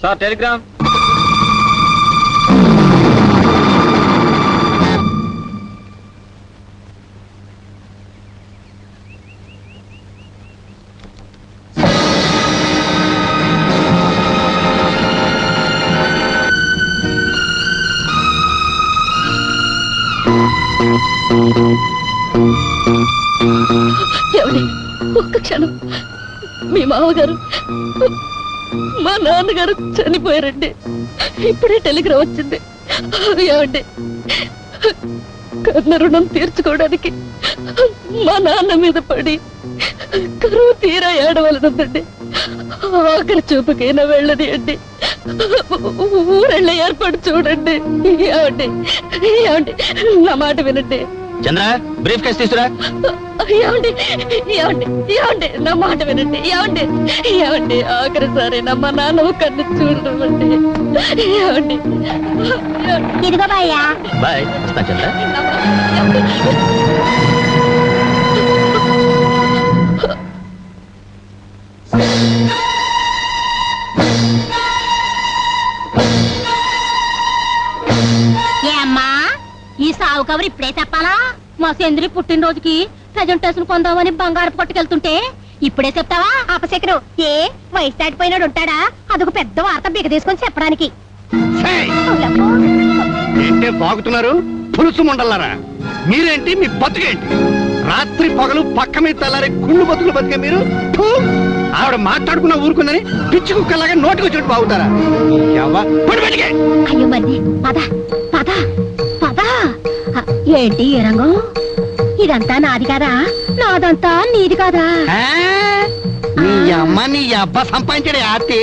Sir Telegram. ఏమండి, ఒక్క క్షణం. మీ మామగారు మా నాన్నగారు చనిపోయారండి. ఇప్పుడే టెలిగ్రామ్ వచ్చింది. ఏమండి, కన్న రుణం తీర్చుకోవడానికి మా నాన్న మీద పడి కరువు తీరా ఏడవలనుందండి. ఆఖరి చూపుకైనా వెళ్ళని అండి. ఊరెళ్ళ ఏర్పాటు చూడండి. ఏమండి, ఏమండి, నా మాట వినండి. చంద్ర, బ్రీఫ్ కేసు తీసురా. ఏమండి, ఏమండి, ఏమండి, నా మాట వినండి. ఏమండి, ఏమండి, ఆఖరిసారి మా నాన్న కన్ను చూడండి. ఏమండి, ఇదిగో బాయ్యా. బాయ్. వస్తా చంద్ర. ఏమ్మా, ఈ సాగు కబురు ఇప్పుడే చెప్పాలా? మా చంద్రి పుట్టినరోజుకి ప్రజెంటేషన్ కొందామని బంగారు పట్టుకెళ్తుంటే ఇప్పుడే చెప్తావా? అపశకరు ఏ వయసు దాటిపోయినాడు ఉంటాడా? అదొక పెద్ద వార్త బిగ తీసుకొని చెప్పడానికి. ఏంటే బాగుతున్నారు పులుసు ముండలారా? మీరేంటి, మీ బతుకేంటి? రాత్రి పగలు పక్క మీద తల్లారే కుళ్ళు బతుకులు బతికే మీరు ఫు! ఆవిడ మాట్లాడుకున్న ఊరుకుందని పిచ్చి కుక్కలాగా నోటికి చెట్టు బాగుతారా? అయ్యో మరి పద పద పద. ఏంటి ఈ రంగం? ఇదంతా నాది కాదా? నాదంతా నీది కాదా? నీ అమ్మ నీ అబ్బ సంపాదించడే ఆర్తి.